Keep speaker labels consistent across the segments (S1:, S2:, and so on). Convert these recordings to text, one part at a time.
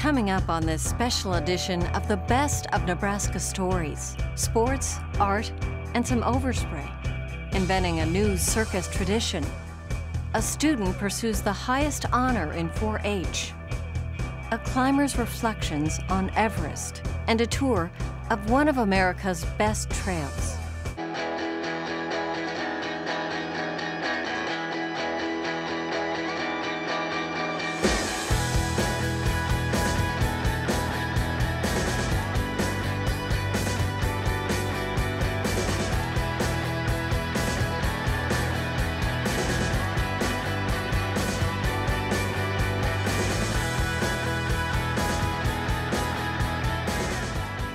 S1: Coming up on this special edition of the best of Nebraska stories, sports, art, and some overspray. Inventing a new circus tradition. A student pursues the highest honor in 4-H. A climber's reflections on Everest, and a tour of one of America's best trails.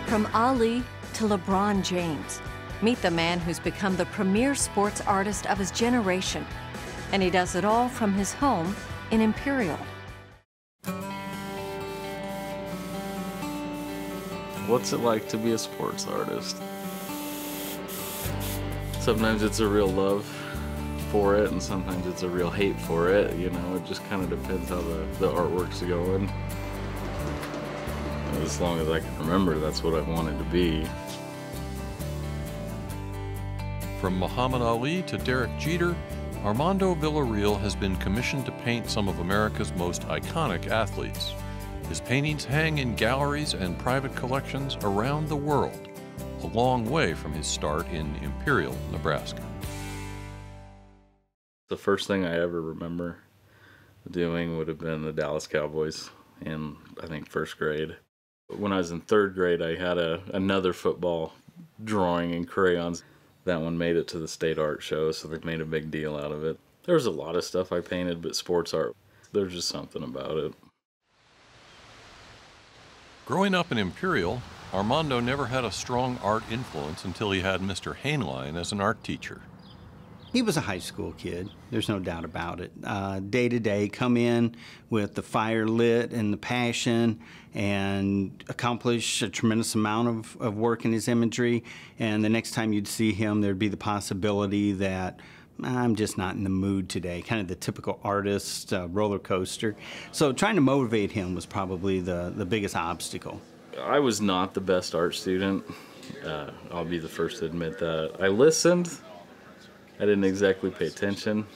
S1: From Ali to LeBron James, meet the man who's become the premier sports artist of his generation. And he does it all from his home in Imperial.
S2: What's it like to be a sports artist? Sometimes it's a real love for it, and sometimes it's a real hate for it. You know, it just kind of depends how the artwork's going. As long as I can remember, that's what I wanted to be.
S3: From Muhammad Ali to Derek Jeter, Armando Villarreal has been commissioned to paint some of America's most iconic athletes. His paintings hang in galleries and private collections around the world, a long way from his start in Imperial, Nebraska.
S2: The first thing I ever remember doing would have been the Dallas Cowboys in, I think, first grade. When I was in third grade, I had another football drawing in crayons. That one made it to the state art show, so they made a big deal out of it. There was a lot of stuff I painted, but sports art, there's just something about it.
S3: Growing up in Imperial, Armando never had a strong art influence until he had Mr. Hainline as an art teacher.
S4: He was a high school kid, there's no doubt about it. Day to day, come in with the fire lit and the passion and accomplish a tremendous amount of work in his imagery. And the next time you'd see him, there'd be the possibility that I'm just not in the mood today, kind of the typical artist roller coaster. So trying to motivate him was probably the biggest obstacle.
S2: I was not the best art student. I'll be the first to admit that. I listened. I didn't exactly pay attention.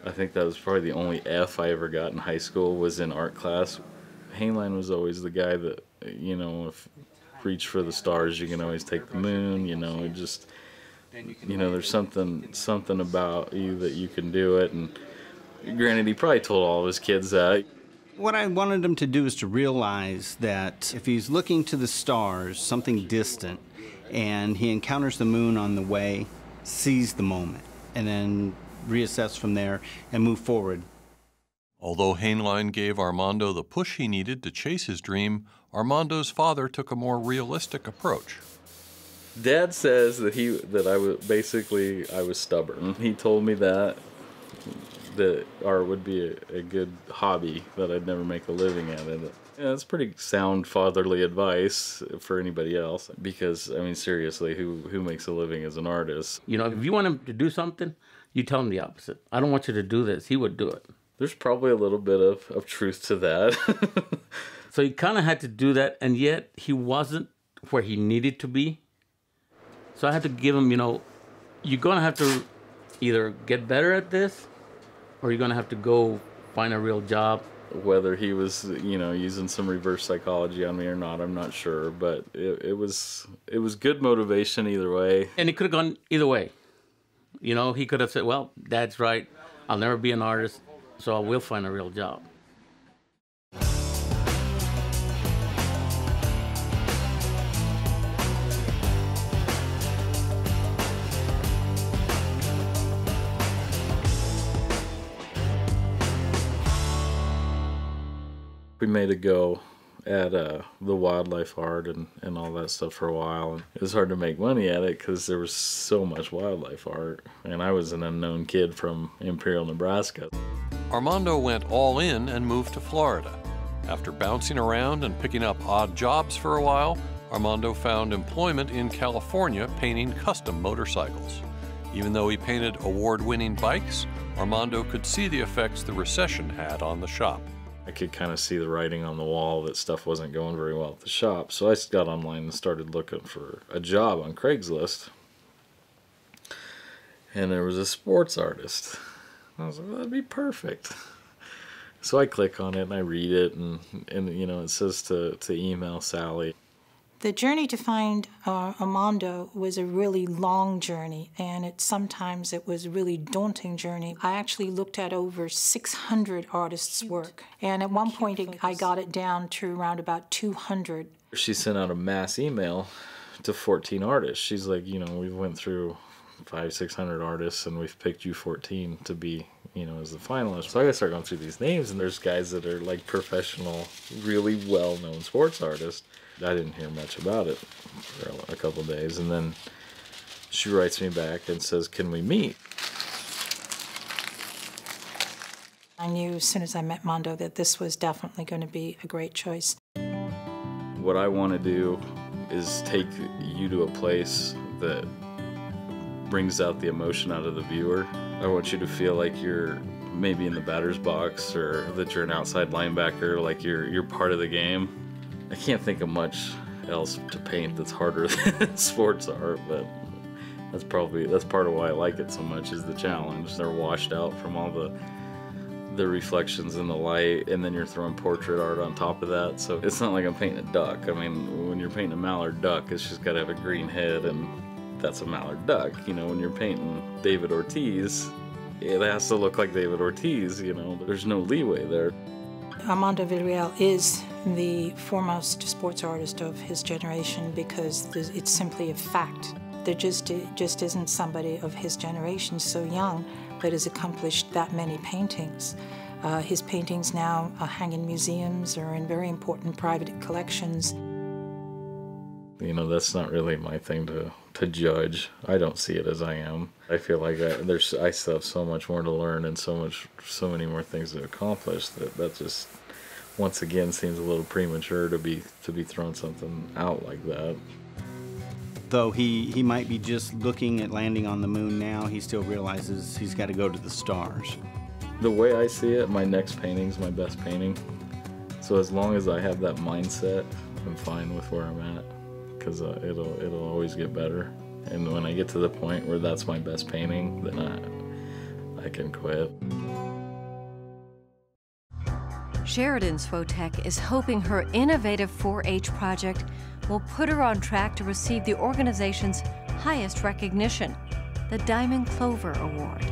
S2: I think that was probably the only F I ever got in high school was in art class. Hainline was always the guy that, you know, if reach for the stars, you can always take the moon, you know, it just, you know, there's something about you that you can do it. And granted, he probably told all of his kids that.
S4: What I wanted him to do is to realize that if he's looking to the stars, something distant, and he encounters the moon on the way, seize the moment, and then reassess from there and move forward.
S3: Although Hainline gave Armando the push he needed to chase his dream, Armando's father took a more realistic approach.
S2: Dad says that I was stubborn. He told me that art would be a good hobby, that I'd never make a living at it. Yeah, that's pretty sound fatherly advice for anybody else, because, I mean, seriously, who makes a living as an artist?
S5: You know, if you want him to do something, you tell him the opposite. I don't want you to do this. He would do it.
S2: There's probably a little bit of truth to that.
S5: So he kind of had to do that, and yet he wasn't where he needed to be. So I had to give him, you know, you're going to have to either get better at this, or you're going to have to go find a real job.
S2: Whether he was, you know, using some reverse psychology on me or not, I'm not sure. But it was good motivation either way.
S5: And it could have gone either way. You know, he could have said, well, Dad's right. I'll never be an artist, so I will find a real job.
S2: We made a go at the wildlife art and all that stuff for a while. And it was hard to make money at it because there was so much wildlife art. And I was an unknown kid from Imperial, Nebraska.
S3: Armando went all in and moved to Florida. After bouncing around and picking up odd jobs for a while, Armando found employment in California painting custom motorcycles. Even though he painted award-winning bikes, Armando could see the effects the recession had on the shop.
S2: I I could kind of see the writing on the wall that stuff wasn't going very well at the shop. So I got online and started looking for a job on Craigslist. And there was a sports artist. I was like, well, that'd be perfect. So I click on it and I read it, and you know, it says to email Sally.
S6: The journey to find Armando was a really long journey, and sometimes it was a really daunting journey. I actually looked at over 600 artists' work, and at one point I got it down to around about 200.
S2: She sent out a mass email to 14 artists. She's like, you know, we went through 500-600 artists, and we've picked you 14 to be, you know, as the finalist. So I start going through these names, and there's guys that are like professional, really well-known sports artists. I didn't hear much about it for a couple of days, and then she writes me back and says, can we meet?
S6: I knew as soon as I met Mondo that this was definitely going to be a great choice.
S2: What I want to do is take you to a place that brings out the emotion out of the viewer. I want you to feel like you're maybe in the batter's box, or that you're an outside linebacker, like you're part of the game. I can't think of much else to paint that's harder than sports art, but that's part of why I like it so much, is the challenge. They're washed out from all the reflections in the light, and then you're throwing portrait art on top of that. So it's not like I'm painting a duck. I mean, when you're painting a mallard duck, it's just got to have a green head, and that's a mallard duck. You know, when you're painting David Ortiz, it has to look like David Ortiz, you know. There's no leeway there.
S6: Armando Villarreal is the foremost sports artist of his generation because it's simply a fact. There just isn't somebody of his generation so young that has accomplished that many paintings. His paintings now hang in museums or in very important private collections.
S2: You know, that's not really my thing to judge. I don't see it as I am. I feel like I still have so much more to learn and so many more things to accomplish that just once again seems a little premature to be throwing something out like that.
S4: Though he might be just looking at landing on the moon now, he still realizes he's got to go to the stars.
S2: The way I see it, my next painting's my best painting. So as long as I have that mindset, I'm fine with where I'm at, because it'll always get better. And when I get to the point where that's my best painting, then I can quit.
S1: Sheridan Swotek is hoping her innovative 4-H project will put her on track to receive the organization's highest recognition, the Diamond Clover Award.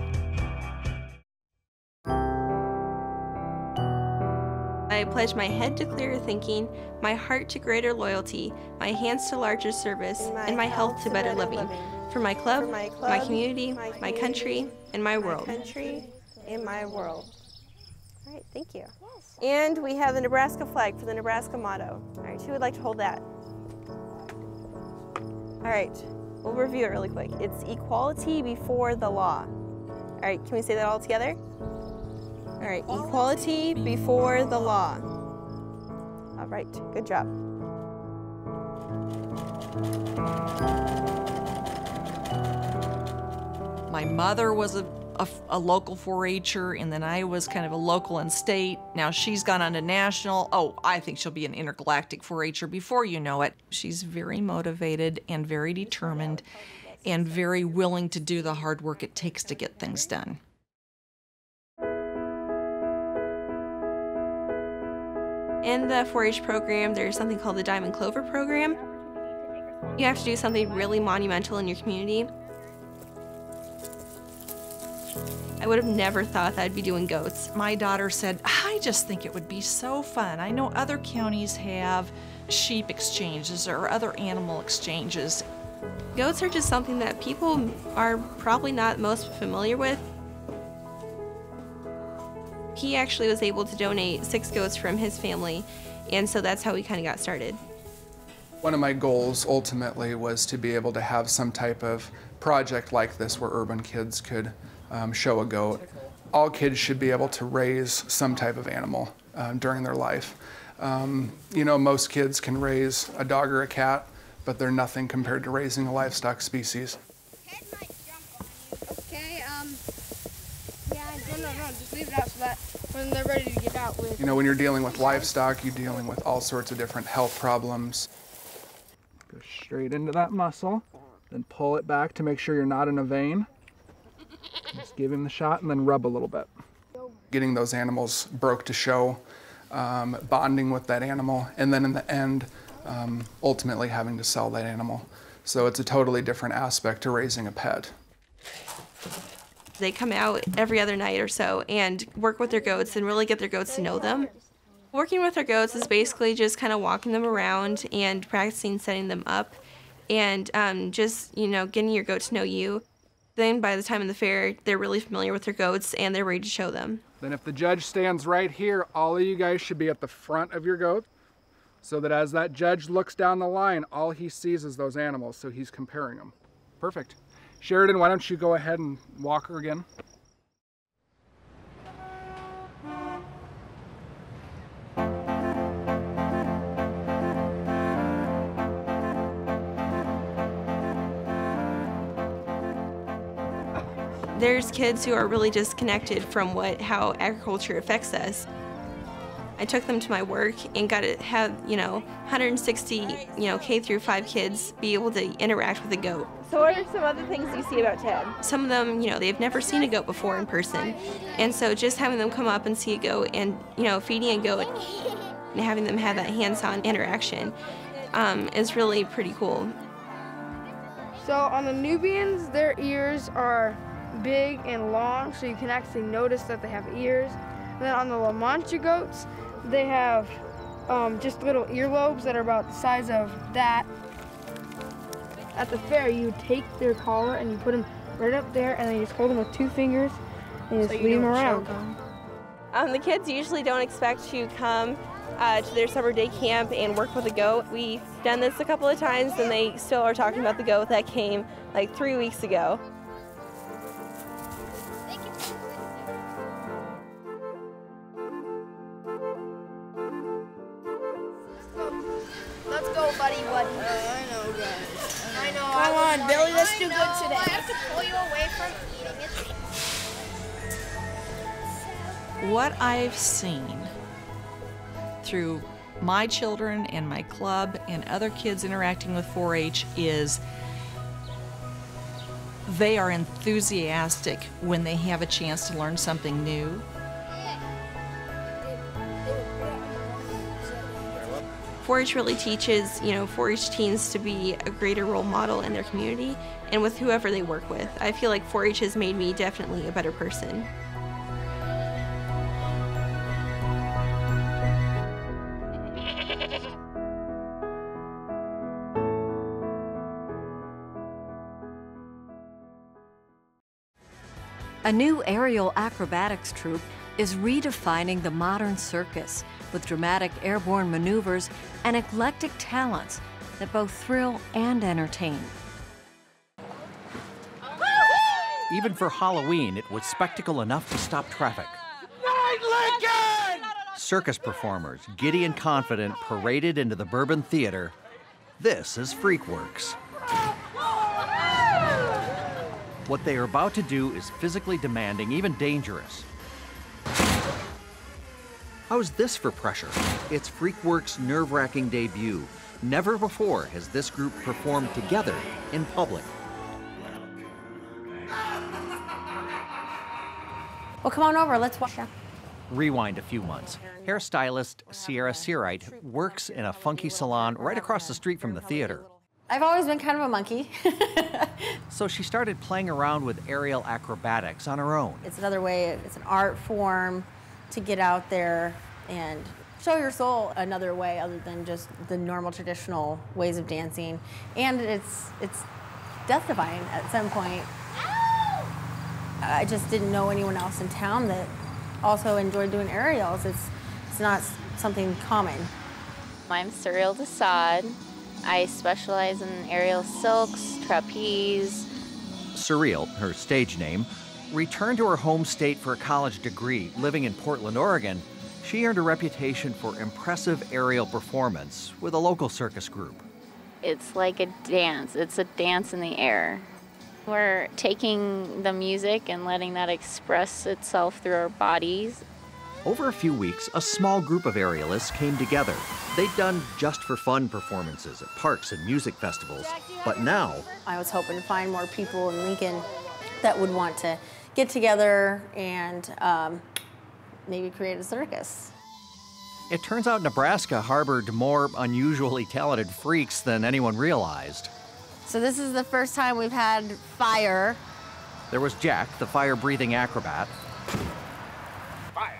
S7: I pledge my head to clearer thinking, my heart to greater loyalty, my hands to larger service, and my health to better living. For my club, my community, my country, and my world.
S8: All right, thank you. And we have the Nebraska flag for the Nebraska motto. All right, who would like to hold that? All right, we'll review it really quick. It's equality before the law. All right, can we say that all together? All right, equality before the law. All right, good job.
S9: My mother was a local 4-H'er, and then I was kind of a local and state. Now she's gone on to national. Oh, I think she'll be an intergalactic 4-H'er before you know it. She's very motivated and very determined and very willing to do the hard work it takes to get things done.
S7: In the 4-H program, there's something called the Diamond Clover program. You have to do something really monumental in your community. I would have never thought that I'd be doing goats.
S9: My daughter said, I just think it would be so fun. I know other counties have sheep exchanges or other animal exchanges.
S7: Goats are just something that people are probably not most familiar with. He actually was able to donate 6 goats from his family, and so that's how we kind of got started.
S10: One of my goals ultimately was to be able to have some type of project like this where urban kids could show a goat. All kids should be able to raise some type of animal during their life. You know, most kids can raise a dog or a cat, but they're nothing compared to raising a livestock species.
S11: Okay, yeah, no, just leave it out so that when they're ready to get out with.
S10: You know, when you're dealing with livestock, you're dealing with all sorts of different health problems. Go straight into that muscle, then pull it back to make sure you're not in a vein. Just give him the shot and then rub a little bit. Getting those animals broke to show, bonding with that animal, and then in the end, ultimately having to sell that animal. So it's a totally different aspect to raising a pet.
S7: They come out every other night or so and work with their goats and really get their goats to know them. Working with our goats is basically just kind of walking them around and practicing setting them up and just, you know, getting your goat to know you. Then by the time of the fair, they're really familiar with their goats and they're ready to show them.
S10: Then if the judge stands right here, all of you guys should be at the front of your goat so that as that judge looks down the line, all he sees is those animals, so he's comparing them. Perfect. Sheridan, why don't you go ahead and walk her again?
S7: There's kids who are really disconnected from how agriculture affects us. I took them to my work and got to have, 160, K through 5 kids be able to interact with a goat.
S8: So what are some other things you see about Ted?
S7: Some of them, they've never seen a goat before in person. And so just having them come up and see a goat and, feeding a goat and having them have that hands-on interaction is really pretty cool.
S11: So on the Nubians, their ears are big and long, so you can actually notice that they have ears. And then on the La Mancha goats, they have just little earlobes that are about the size of that. At the fair, you take their collar and you put them right up there, and then you just hold them with 2 fingers and just lead them around.
S8: The kids usually don't expect to come to their summer day camp and work with a goat. We've done this a couple of times, and they still are talking about the goat that came like 3 weeks ago.
S11: Let's go, buddy. I know, guys. I know. Come on, Billy. Let's do good today. I have to pull you away from eating it.
S9: What I've seen through my children and my club and other kids interacting with 4-H is they are enthusiastic when they have a chance to learn something new.
S7: 4-H really teaches, 4-H teens to be a greater role model in their community and with whoever they work with. I feel like 4-H has made me definitely a better person.
S1: A new aerial acrobatics troupe is redefining the modern circus with dramatic airborne maneuvers and eclectic talents that both thrill and entertain.
S12: Even for Halloween, it was spectacle enough to stop traffic. Circus performers, giddy and confident, paraded into the Bourbon Theater. This is Freakworks. What they are about to do is physically demanding, even dangerous. How's this for pressure? It's Freakworks' nerve-wracking debut. Never before has this group performed together in public.
S13: Well, come on over, let's watch.
S12: Rewind a few months. Hairstylist Sierra Searite works in a funky salon right across the street from the theater.
S13: I've always been kind of a monkey.
S12: So she started playing around with aerial acrobatics on her own.
S13: It's another way, it's an art form to get out there and show your soul another way other than just the normal traditional ways of dancing. And it's death-defying at some point. I just didn't know anyone else in town that also enjoyed doing aerials. It's not something common.
S14: I'm Surreal Desaad. I specialize in aerial silks, trapeze.
S12: Surreal, her stage name, returned to her home state for a college degree. Living in Portland, Oregon, she earned a reputation for impressive aerial performance with a local circus group.
S14: It's like a dance. It's a dance in the air. We're taking the music and letting that express itself through our bodies.
S12: Over a few weeks, a small group of aerialists came together. They'd done just for fun performances at parks and music festivals, but now...
S13: I was hoping to find more people in Lincoln that would want to get together and maybe create a circus.
S12: It turns out Nebraska harbored more unusually talented freaks than anyone realized.
S13: So this is the first time we've had fire.
S12: There was Jack, the fire-breathing acrobat.
S13: Fire!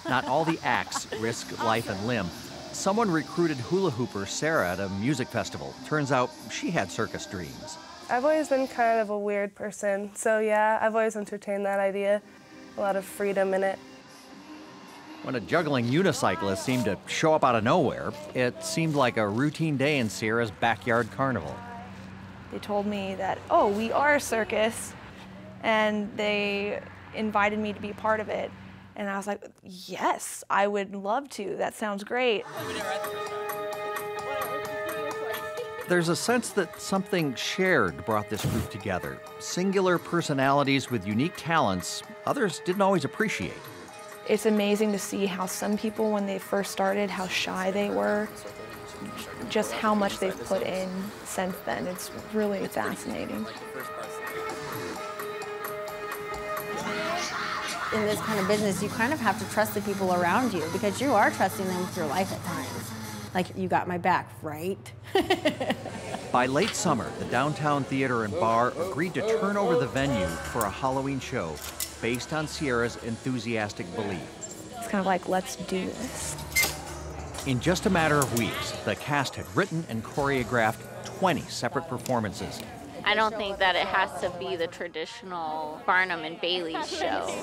S12: Not all the acts risk life and limb. Someone recruited hula hooper Sarah at a music festival. Turns out she had circus dreams.
S15: I've always been kind of a weird person, so yeah, I've always entertained that idea. A lot of freedom in it.
S12: When a juggling unicyclist seemed to show up out of nowhere, it seemed like a routine day in Sierra's backyard carnival.
S8: They told me that, oh, we are a circus, and they invited me to be part of it. And I was like, yes, I would love to. That sounds great.
S12: There's a sense that something shared brought this group together. Singular personalities with unique talents others didn't always appreciate.
S8: It's amazing to see how some people, when they first started, how shy they were, just how much they've put in since then. It's really fascinating.
S13: In this kind of business, you kind of have to trust the people around you because you are trusting them with your life at times. Like, you got my back, right?
S12: By late summer, the Downtown Theater and Bar agreed to turn over the venue for a Halloween show based on Sierra's enthusiastic belief.
S8: It's kind of like, let's do this.
S12: In just a matter of weeks, the cast had written and choreographed 20 separate performances.
S14: I don't think that it has to be the traditional Barnum and Bailey show.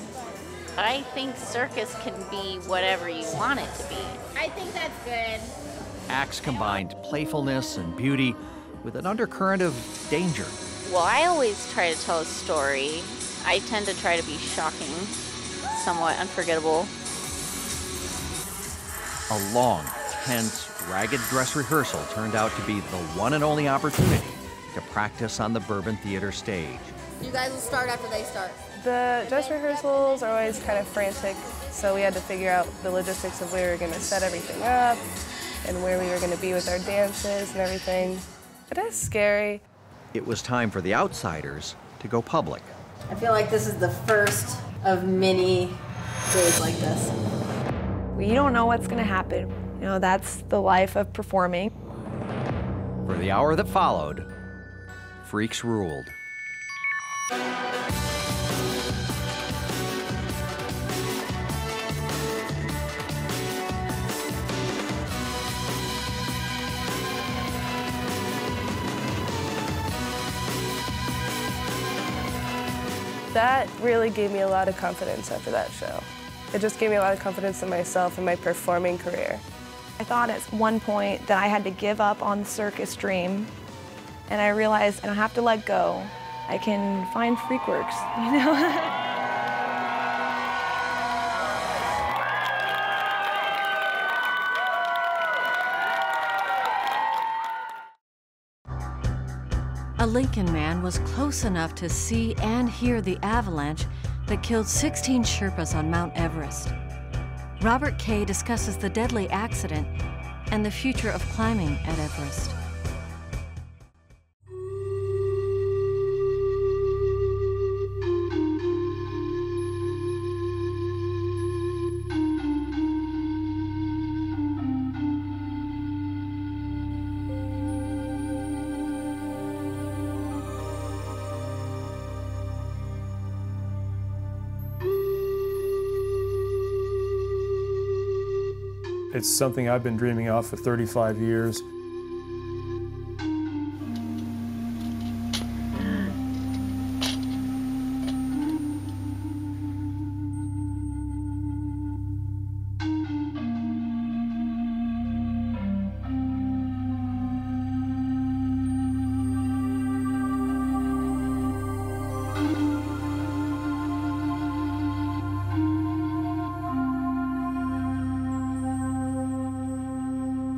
S14: I think circus can be whatever you want it to be.
S13: I think that's good.
S12: Acts combined playfulness and beauty with an undercurrent of danger.
S14: Well, I always try to tell a story. I tend to try to be shocking, somewhat unforgettable.
S12: A long, tense, ragged dress rehearsal turned out to be the one and only opportunity to practice on the Bourbon Theater stage.
S13: You guys will start after they start.
S15: The dress rehearsals are always kind of frantic, so we had to figure out the logistics of where we were going to set everything up and where we were going to be with our dances and everything. It is scary.
S12: It was time for the outsiders to go public.
S13: I feel like this is the first of many days like this.
S8: You don't know what's going to happen. You know, that's the life of performing.
S12: For the hour that followed, freaks ruled.
S15: That really gave me a lot of confidence after that show. It just gave me a lot of confidence in myself and my performing career.
S8: I thought at one point that I had to give up on the circus dream, and I realized I don't have to let go. I can find Freakworks, you know?
S1: A Lincoln man was close enough to see and hear the avalanche that killed 16 Sherpas on Mount Everest. Robert Kay discusses the deadly accident and the future of climbing at Everest.
S16: It's something I've been dreaming of for 35 years.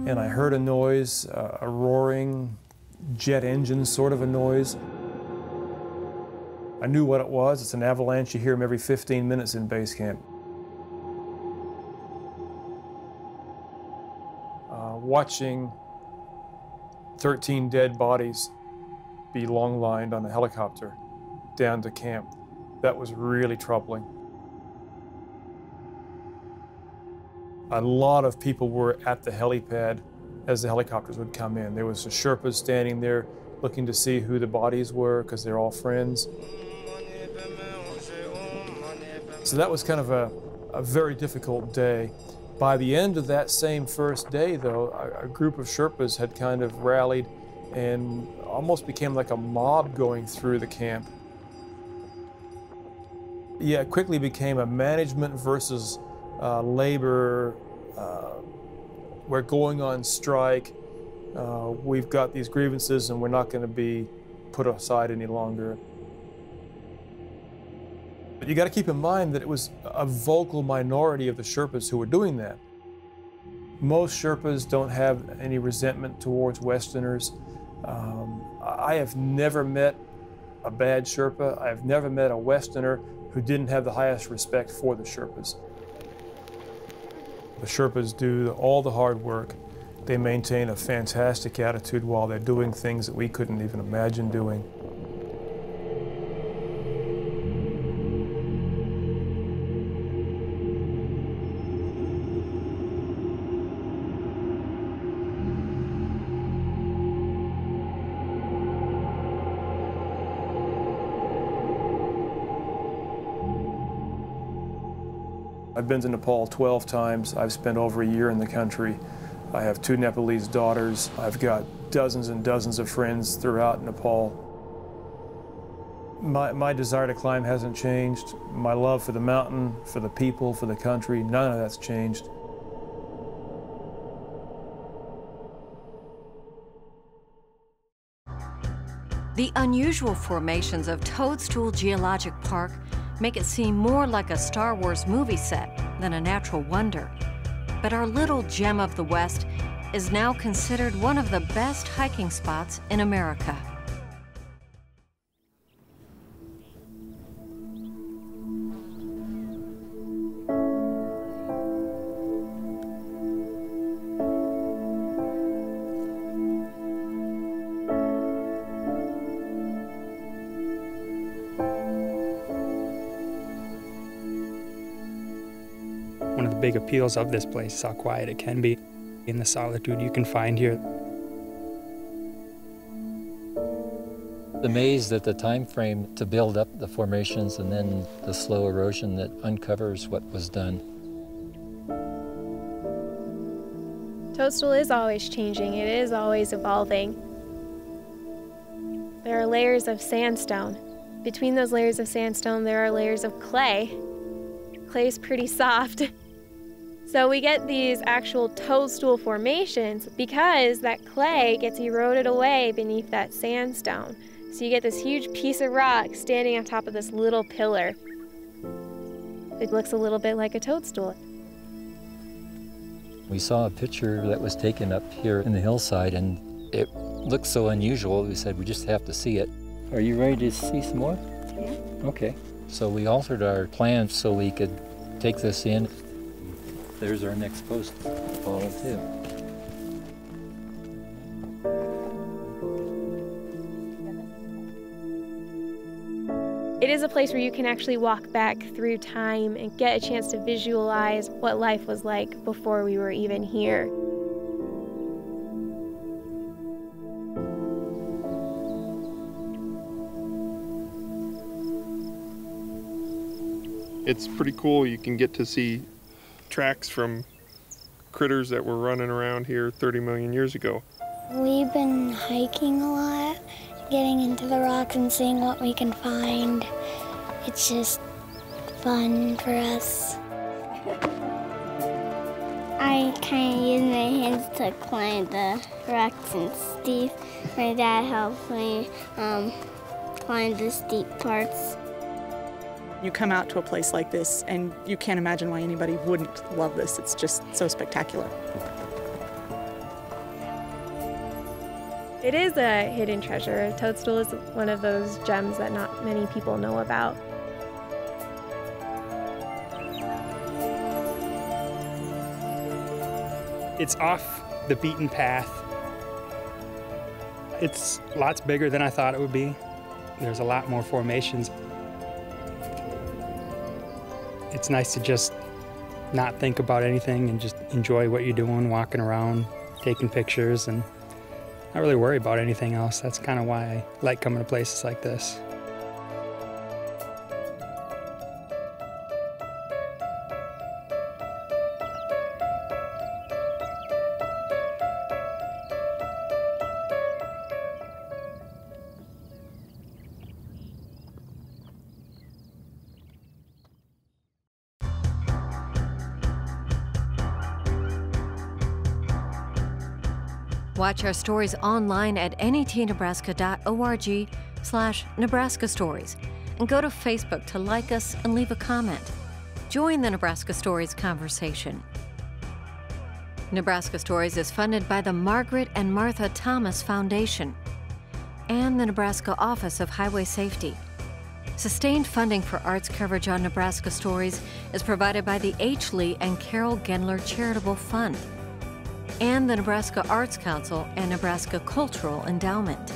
S16: And I heard a noise, a roaring jet engine sort of a noise. I knew what it was. It's an avalanche. You hear them every 15 minutes in base camp. Watching 13 dead bodies be long-lined on a helicopter down to camp, that was really troubling. A lot of people were at the helipad as the helicopters would come in. There was a Sherpas standing there looking to see who the bodies were because they're all friends. So that was kind of a very difficult day. By the end of that same first day, though, a group of Sherpas had kind of rallied and almost became like a mob going through the camp. Yeah, it quickly became a management versus labor. We're going on strike. We've got these grievances and we're not going to be put aside any longer. But you got to keep in mind that it was a vocal minority of the Sherpas who were doing that. Most Sherpas don't have any resentment towards Westerners. I have never met a bad Sherpa. I've never met a Westerner who didn't have the highest respect for the Sherpas. The Sherpas do all the hard work. They maintain a fantastic attitude while they're doing things that we couldn't even imagine doing. I've been to Nepal 12 times. I've spent over a year in the country. I have 2 Nepalese daughters. I've got dozens and dozens of friends throughout Nepal. My desire to climb hasn't changed. My love for the mountain, for the people, for the country, none of that's changed.
S1: The unusual formations of Toadstool Geologic Park make it seem more like a Star Wars movie set than a natural wonder. But our little gem of the West is now considered one of the best hiking spots in America.
S17: One of the big appeals of this place is how quiet it can be, in the solitude you can find here.
S18: Amazed at the time frame to build up the formations and then the slow erosion that uncovers what was done.
S19: Toadstool is always changing, it is always evolving. There are layers of sandstone. Between those layers of sandstone there are layers of clay. Clay's pretty soft. So we get these actual toadstool formations because that clay gets eroded away beneath that sandstone. So you get this huge piece of rock standing on top of this little pillar. It looks a little bit like a toadstool.
S18: We saw a picture that was taken up here in the hillside and it looked so unusual, we said we just have to see it. Are you ready to see some more? Yeah. Okay. So we altered our plans so we could take this in. There's our next post to follow too.
S19: It is a place where you can actually walk back through time and get a chance to visualize what life was like before we were even here.
S20: It's pretty cool. You can get to see tracks from critters that were running around here 30 million years ago.
S21: We've been hiking a lot, getting into the rocks and seeing what we can find. It's just fun for us.
S22: I kind of use my hands to climb the rocks and steep. My dad helps me climb the steep parts.
S23: You come out to a place like this and you can't imagine why anybody wouldn't love this. It's just so spectacular.
S19: It is a hidden treasure. A toadstool is one of those gems that not many people know about.
S17: It's off the beaten path. It's lots bigger than I thought it would be. There's a lot more formations. It's nice to just not think about anything and just enjoy what you're doing, walking around, taking pictures, and not really worry about anything else. That's kind of why I like coming to places like this.
S1: Watch our stories online at netnebraska.org/Nebraska Stories and go to Facebook to like us and leave a comment. Join the Nebraska Stories conversation. Nebraska Stories is funded by the Margaret and Martha Thomas Foundation and the Nebraska Office of Highway Safety. Sustained funding for arts coverage on Nebraska Stories is provided by the H. Lee and Carol Gendler Charitable Fund and the Nebraska Arts Council and Nebraska Cultural Endowment.